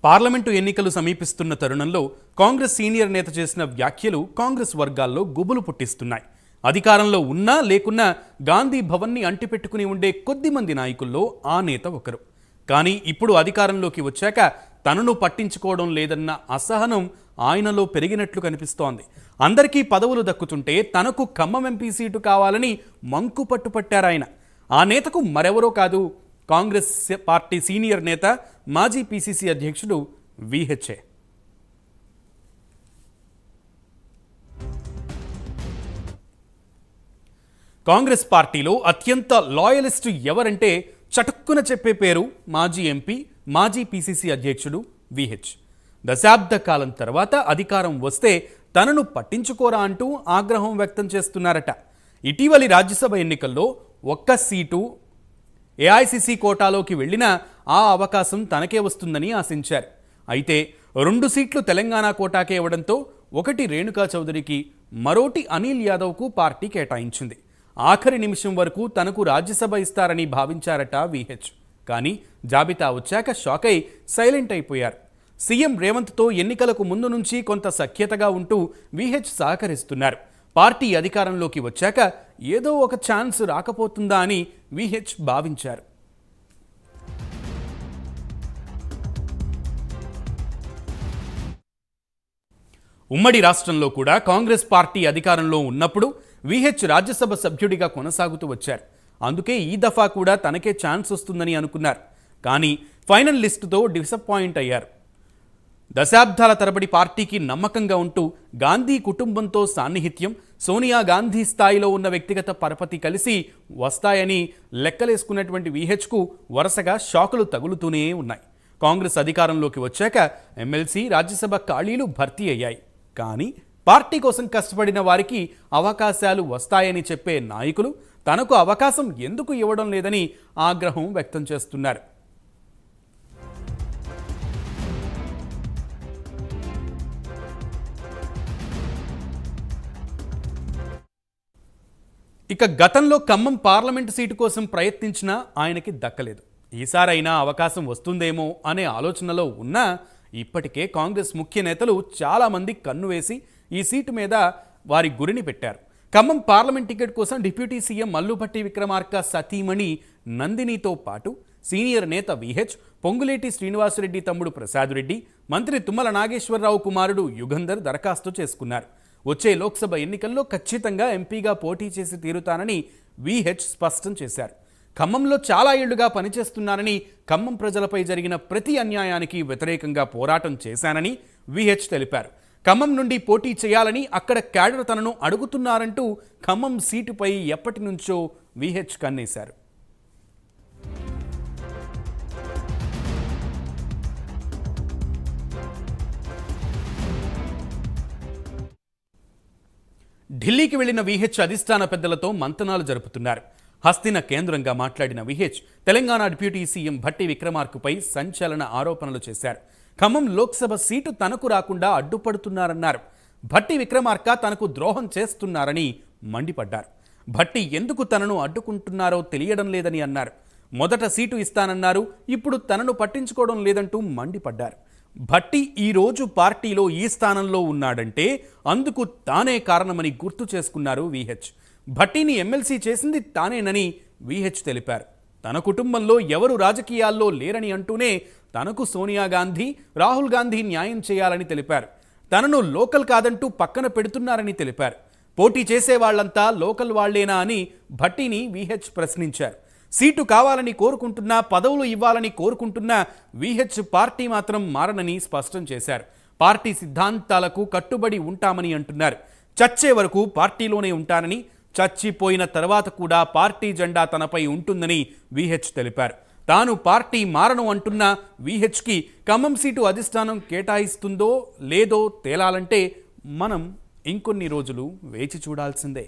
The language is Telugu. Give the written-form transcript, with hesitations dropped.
పార్లమెంటు ఎన్నికలు సమీపిస్తున్న తరుణంలో కాంగ్రెస్ సీనియర్ నేత చేసిన వ్యాఖ్యలు కాంగ్రెస్ వర్గాల్లో గుబులు పుట్టిస్తున్నాయి. అధికారంలో ఉన్నా లేకున్నా గాంధీ భవన్ని అంటిపెట్టుకుని ఉండే కొద్దిమంది నాయకుల్లో ఆ నేత ఒకరు. కానీ ఇప్పుడు అధికారంలోకి వచ్చాక తనను పట్టించుకోవడం లేదన్న అసహనం ఆయనలో పెరిగినట్లు కనిపిస్తోంది. అందరికీ పదవులు దక్కుతుంటే తనకు ఖమ్మం ఎంపీ సీటు కావాలని మంకు పట్టుపట్టారాయన. ఆ నేతకు మరెవరో కాదు, కాంగ్రెస్ పార్టీ సీనియర్ నేత మాజీ పీసీసీ అధ్యక్షుడు విహెచ్ఏ. కాంగ్రెస్ పార్టీలో అత్యంత లాయలిస్టు ఎవరంటే చటుక్కున చెప్పే పేరు మాజీ ఎంపీ, మాజీ పీసీసీ అధ్యక్షుడు విహెచ్. దశాబ్ద కాలం తర్వాత అధికారం వస్తే తనను పట్టించుకోరా అంటూ ఆగ్రహం వ్యక్తం చేస్తున్నారట. ఇటీవలి రాజ్యసభ ఎన్నికల్లో ఒక్క సీటు ఏఐసీసీ కోటాలోకి వెళ్లినా ఆ అవకాశం తనకే వస్తుందని ఆశించారు. అయితే 2 సీట్లు తెలంగాణ కోటాకే ఇవ్వడంతో ఒకటి రేణుకా చౌదరికి, మరోటి అనిల్ యాదవ్కు పార్టీ కేటాయించింది. ఆఖరి నిమిషం వరకు తనకు రాజ్యసభ ఇస్తారని భావించారట విహెచ్. కానీ జాబితా వచ్చాక షాక్ అయి సైలెంట్ అయిపోయారు. సీఎం రేవంత్తో ఎన్నికలకు ముందు నుంచి కొంత సఖ్యతగా ఉంటూ విహెచ్ సహకరిస్తున్నారు. పార్టీ అధికారంలోకి వచ్చాక ఏదో ఒక ఛాన్స్ రాకపోతుందా అని విహెచ్ భావించారు. ఉమ్మడి రాష్ట్రంలో కూడా కాంగ్రెస్ పార్టీ అధికారంలో ఉన్నప్పుడు విహెచ్ రాజ్యసభ సభ్యుడిగా కొనసాగుతూ వచ్చారు. అందుకే ఈ దఫా కూడా తనకే ఛాన్స్ వస్తుందని అనుకున్నారు. కానీ ఫైనల్ లిస్టుతో డిసప్పాయింట్ అయ్యారు. దశాబ్దాల తరబడి పార్టీకి నమ్మకంగా ఉంటూ గాంధీ కుటుంబంతో సాన్నిహిత్యం, సోనియా గాంధీ స్థాయిలో ఉన్న వ్యక్తిగత పరపతి కలిసి వస్తాయని లెక్కలేసుకున్నటువంటి విహెచ్కు వరుసగా షాకులు తగులుతూనే ఉన్నాయి. కాంగ్రెస్ అధికారంలోకి వచ్చాక ఎమ్మెల్సీ, రాజ్యసభ ఖాళీలు భర్తీ అయ్యాయి. కానీ పార్టీ కోసం కష్టపడిన వారికి అవకాశాలు వస్తాయని చెప్పే నాయకులు తనకు అవకాశం ఎందుకు ఇవ్వడం లేదని ఆగ్రహం వ్యక్తం చేస్తున్నారు. ఇక గతంలో ఖమ్మం పార్లమెంటు సీటు కోసం ప్రయత్నించినా ఆయనకి దక్కలేదు. ఈసారైనా అవకాశం వస్తుందేమో అనే ఆలోచనలో ఉన్నా ఇప్పటికే కాంగ్రెస్ ముఖ్య నేతలు చాలామంది కన్ను వేసి ఈ సీటు మీద వారి గురిని పెట్టారు. ఖమ్మం పార్లమెంట్ టికెట్ కోసం డిప్యూటీ సీఎం మల్లుభట్టి విక్రమార్క సతీమణి నందినితో పాటు సీనియర్ నేత విహెచ్, పొంగులేటి శ్రీనివాసరెడ్డి తమ్ముడు ప్రసాద్ రెడ్డి, మంత్రి తుమ్మల నాగేశ్వరరావు కుమారుడు యుగంధర్ దరఖాస్తు చేసుకున్నారు. వచ్చే లోక్సభ ఎన్నికల్లో ఖచ్చితంగా ఎంపీగా పోటీ చేసి తీరుతానని విహెచ్ స్పష్టం చేశారు. ఖమ్మంలో చాలా ఏళ్లుగా పనిచేస్తున్నానని, ఖమ్మం ప్రజలపై జరిగిన ప్రతి అన్యాయానికి వ్యతిరేకంగా పోరాటం చేశానని విహెచ్ తెలిపారు. ఖమ్మం నుండి పోటీ చేయాలని అక్కడ క్యాడర్ తనను అడుగుతున్నారంటూ ఖమ్మం సీటుపై ఎప్పటి నుంచో విహెచ్ కన్నేశారు. ఢిల్లీకి వెళ్లిన విహెచ్ అధిష్టాన పెద్దలతో మంతనాలు జరుపుతున్నారు. హస్తిన కేంద్రంగా మాట్లాడిన VH Telangana deputy CM Bhatti విక్రమార్కపై సంచలన ఆరోపణలు చేశారు. ఖమ్మం లోక్సభ సీటు తనకు రాకుండా అడ్డుపడుతున్నారన్నారు. భట్టి విక్రమార్క తనకు ద్రోహం చేస్తున్నారని మండిపడ్డారు. భట్టి ఎందుకు తనను అడ్డుకుంటున్నారో తెలియడం లేదని అన్నారు. మొదట సీటు ఇస్తానన్నారు, ఇప్పుడు తనను పట్టించుకోవడం లేదంటూ మండిపడ్డారు. భట్టి ఈరోజు పార్టీలో ఈ స్థానంలో ఉన్నాడంటే అందుకు తానే కారణమని గుర్తు చేసుకున్నారు విహెచ్. భట్టిని ఎమ్మెల్సీ చేసింది తానేనని విహెచ్ తెలిపారు. తన కుటుంబంలో ఎవరు రాజకీయాల్లో లేరని అంటూనే తనకు సోనియా గాంధీ, రాహుల్ గాంధీ న్యాయం చేయాలని తెలిపారు. తనను లోకల్ కాదంటూ పక్కన పెడుతున్నారని తెలిపారు. పోటీ చేసే వాళ్లంతా లోకల్ వాళ్లేనా అని భట్టిని విహెచ్ ప్రశ్నించారు. సీటు కావాలని కోరుకుంటున్నా, పదవులు ఇవ్వాలని కోరుకుంటున్నా విహెచ్ పార్టీ మాత్రం మారనని స్పష్టం చేశారు. పార్టీ సిద్ధాంతాలకు కట్టుబడి ఉంటామని అంటున్నారు. చచ్చే వరకు పార్టీలోనే ఉంటానని, చచ్చిపోయిన తర్వాత కూడా పార్టీ జెండా తనపై ఉంటుందని విహెచ్ తెలిపారు. తాను పార్టీ మారను అంటున్న విహెచ్కి ఖమ్మం సీటు అధిష్టానం కేటాయిస్తుందో లేదో తేలాలంటే మనం ఇంకొన్ని రోజులు వేచి చూడాల్సిందే.